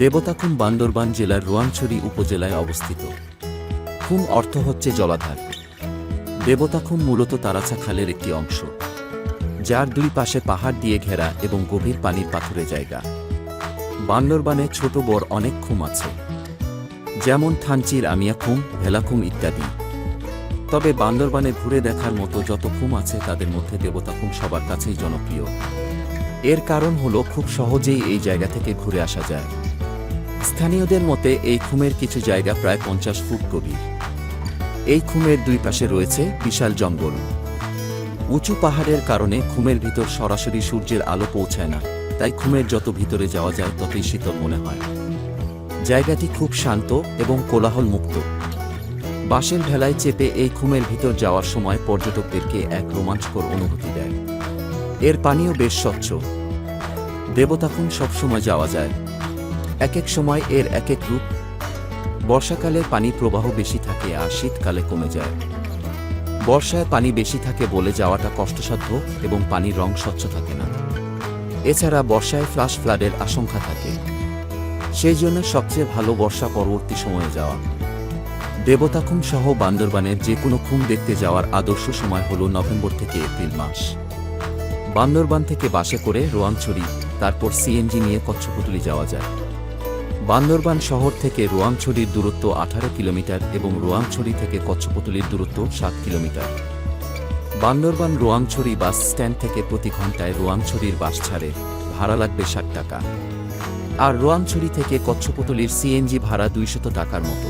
দেবতাখুম বান্দরবান জেলার রোয়াংছড়ি উপজেলায় অবস্থিত। খুম অর্থ হচ্ছে জলাধার। দেবতাখুম মূলত তারাছা খালের একটি অংশ, যার দুই পাশে পাহাড় দিয়ে ঘেরা এবং গভীর পানির পাথুরে জায়গা। বান্দরবানে ছোট বড় অনেক খুম আছে, যেমন থানচির আমিয়া খুম, ভেলাখুম ইত্যাদি। তবে বান্দরবানে ঘুরে দেখার মতো যত খুম আছে তাদের মধ্যে দেবতাখুম সবার কাছেই জনপ্রিয়। এর কারণ হলো খুব সহজেই এই জায়গা থেকে ঘুরে আসা যায়। স্থানীয়দের মতে এই খুমের কিছু জায়গা প্রায় 50 ফুট গভীর। এই খুমের দুই পাশে রয়েছে বিশাল জঙ্গল। উঁচু পাহাড়ের কারণে খুমের ভিতর সরাসরি সূর্যের আলো পৌঁছায় না, তাই খুমের যত ভিতরে যাওয়া যায় ততই শীতল মনে হয়। জায়গাটি খুব শান্ত এবং কোলাহল মুক্ত। বাঁশের ভেলায় চেপে এই খুমের ভিতর যাওয়ার সময় পর্যটকদেরকে এক রোমাঞ্চকর অনুভূতি দেয়। এর পানিও বেশ স্বচ্ছ। দেবতাখুম সবসময় যাওয়া যায়, এক এক সময় এর এক এক রূপ। বর্ষাকালে পানি প্রবাহ বেশি থাকে আর শীতকালে কমে যায়। বর্ষায় পানি বেশি থাকে বলে যাওয়াটা কষ্টসাধ্য এবং পানির রং স্বচ্ছ থাকে না। এছাড়া বর্ষায় ফ্লাশ ফ্লাডের আশঙ্কা থাকে, সেই জন্য সবচেয়ে ভালো বর্ষা পরবর্তী সময়ে যাওয়া। দেবতাখুম সহ বান্দরবানের যে কোনো খুম দেখতে যাওয়ার আদর্শ সময় হল নভেম্বর থেকে এপ্রিল মাস। বান্দরবান থেকে বাসে করে রোয়াংছড়ি, তারপর সিএনজি নিয়ে কচ্ছপুতুলি যাওয়া যায়। বান্দরবান শহর থেকে রোয়াংছড়ির দূরত্ব 18 কিলোমিটার এবং রোয়াংছড়ি থেকে কচ্ছপুতুলির দূরত্ব 7 kilometre. Bandarban Rowangchhari bus stand থেকে প্রতি ঘন্টায় রোয়াংছড়ির বাস ছাড়ে, ভাড়া লাগবে 60 টাকা। আর রোয়াংছড়ি থেকে কচ্ছপুতুলির সিএনজি ভাড়া 200 টাকার মতো।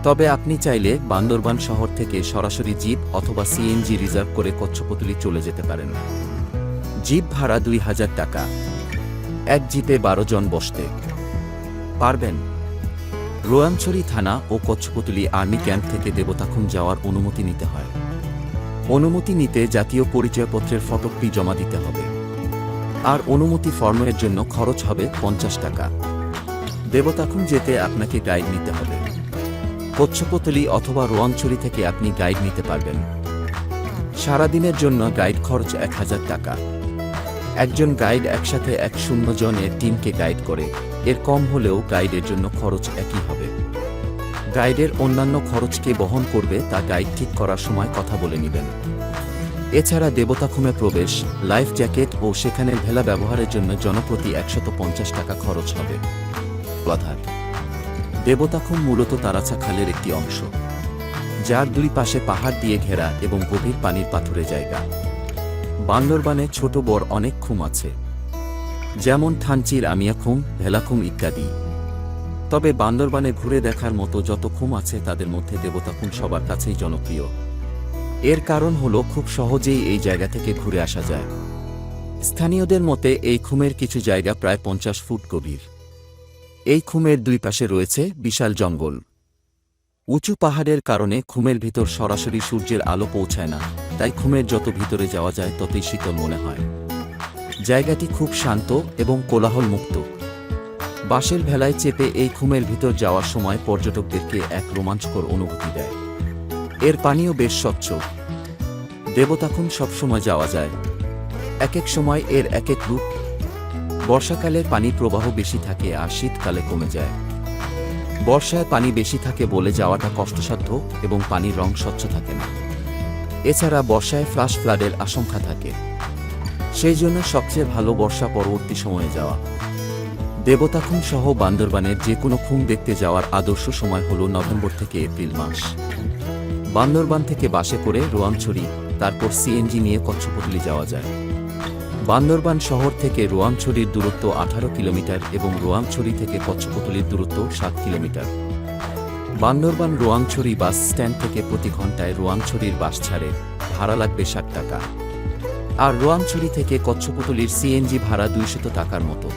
তবে আপনি চাইলে বান্দরবান শহর থেকে সরাসরি জিপ অথবা সিএনজি রিজার্ভ করে কচ্ছপুতুলি চলে যেতে পারেন। জিপ ভাড়া 2000 টাকা। এক জিপে 12 জন বসতে পারবেন। রোয়াংছড়ি থানা ও কচ্ছপুতুলি আর্মি ক্যাম্প থেকে দেবতাখুম যাওয়ার অনুমতি নিতে হয়। অনুমতি নিতে জাতীয় পরিচয়পত্রের ফটোকপি জমা দিতে হবে। আর অনুমতি ফর্মের জন্য খরচ হবে 50 টাকা। দেবতাখুম যেতে আপনাকে গাইড নিতে হবে। কচ্ছপুতুলি অথবা রোয়াংছড়ি থেকে আপনি গাইড নিতে পারবেন। সারাদিনের জন্য গাইড খরচ 1000 টাকা। একজন গাইড একসাথে 100 জনের টিমকে গাইড করে। এর কম হলেও গাইডের জন্য খরচ একই হবে। গাইডের অন্যান্য খরচকে বহন করবে তা গাইড ঠিক করার সময় কথা বলে নেবেন। এছাড়া দেবতাখুমে প্রবেশ, লাইফ জ্যাকেট ও সেখানের ভেলা ব্যবহারের জন্য জনপ্রতি 150 টাকা খরচ হবে। জলাধার। দেবতাখুম মূলত তারাছা খালের একটি অংশ, যার দুই পাশে পাহাড় দিয়ে ঘেরা এবং গভীর পানির পাথুরে জায়গা। বান্দরবানে ছোট বড় অনেক খুম আছে, যেমন থানচির আমিয়া খুম, ভেলাখুম ইত্যাদি। তবে বান্দরবানে ঘুরে দেখার মতো যত খুম আছে তাদের মধ্যে দেবতাখুম সবার কাছেই জনপ্রিয়। এর কারণ হলো খুব সহজেই এই জায়গা থেকে ঘুরে আসা যায়। স্থানীয়দের মতে এই খুমের কিছু জায়গা প্রায় 50 ফুট গভীর। এই খুমের দুই পাশে রয়েছে বিশাল জঙ্গল। উঁচু পাহাড়ের কারণে খুমের ভিতর সরাসরি সূর্যের আলো পৌঁছায় না, তাই খুমের যত ভিতরে যাওয়া যায় ততই শীতল মনে হয়। জায়গাটি খুব শান্ত এবং কোলাহল মুক্ত। বাঁশের ভেলায় চেপে এই খুমের ভিতর যাওয়ার সময় পর্যটকদেরকে এক রোমাঞ্চকর অনুভূতি দেয়। এর পানিও বেশ স্বচ্ছ। দেবতাখুম সবসময় যাওয়া যায়, এক এক সময় এর এক এক রূপ। বর্ষাকালে পানি প্রবাহ বেশি থাকে আর শীতকালে কমে যায়। বর্ষায় পানি বেশি থাকে বলে যাওয়াটা কষ্টসাধ্য এবং পানির রং স্বচ্ছ থাকে না। এছাড়া বর্ষায় ফ্লাশ ফ্লাডের আশঙ্কা থাকে, সেই জন্য সবচেয়ে ভালো বর্ষা পরবর্তী সময়ে যাওয়া। দেবতাখুম সহ বান্দরবানের যে কোনো খুম দেখতে যাওয়ার আদর্শ সময় হল নভেম্বর থেকে এপ্রিল মাস। বান্দরবান থেকে বাসে করে রোয়াংছড়ি, তারপর সিএনজি নিয়ে কচ্ছপুতুলি যাওয়া যায়। বান্দরবান শহর থেকে রোয়াংছড়ির দূরত্ব 18 কিলোমিটার এবং রোয়াংছড়ি থেকে কচ্ছপুতুলির দূরত্ব 7 kilometre. Bandarban Rowangchhari bus stand থেকে প্রতি ঘন্টায় রোয়াংছড়ির বাস ছাড়ে, ভাড়া লাগবে 60 টাকা। আর রোয়াংছড়ি থেকে কচ্ছপুতুলির সিএনজি ভাড়া 200 টাকার মতো।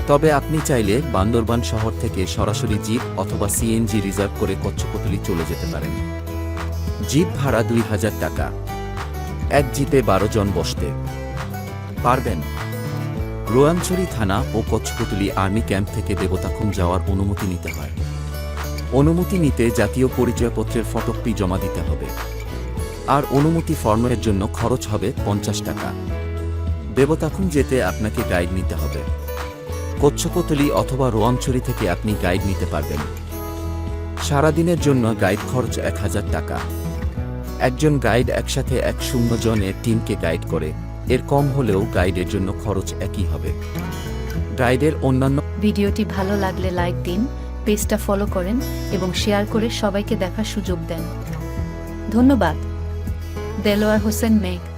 তবে আপনি চাইলে বান্দরবান শহর থেকে সরাসরি জিপ অথবা সিএনজি রিজার্ভ করে কচ্ছপুতুলি চলে যেতে পারেন। জিপ ভাড়া 2000 টাকা। এক জিপে 12 জন বসতে পারবেন। রোয়াংছড়ি থানা ও কচ্ছপুতুলি আর্মি ক্যাম্প থেকে দেবতাখুম যাওয়ার অনুমতি নিতে হয়। অনুমতি নিতে জাতীয় পরিচয়পত্রের ফটোকপি জমা দিতে হবে। আর অনুমতি ফর্মের জন্য খরচ হবে 50 টাকা। দেবতাখুম যেতে আপনাকে গাইড নিতে হবে। কচ্ছপতলি অথবা রোয়াংছড়ি থেকে আপনি গাইড নিতে পারবেন। সারাদিনের জন্য গাইড খরচ ১,০০০ টাকা। একজন গাইড একসাথে ১০০ জনের টিমকে গাইড করে, এর কম হলেও গাইডের জন্য খরচ একই হবে। গাইডের অন্যান্য ভিডিওটি ভালো লাগলে লাইক দিন, পেজটা ফলো করেন এবং শেয়ার করে সবাইকে দেখার সুযোগ দেন। ধন্যবাদ। দেলোয়ার হোসেন মেঘ।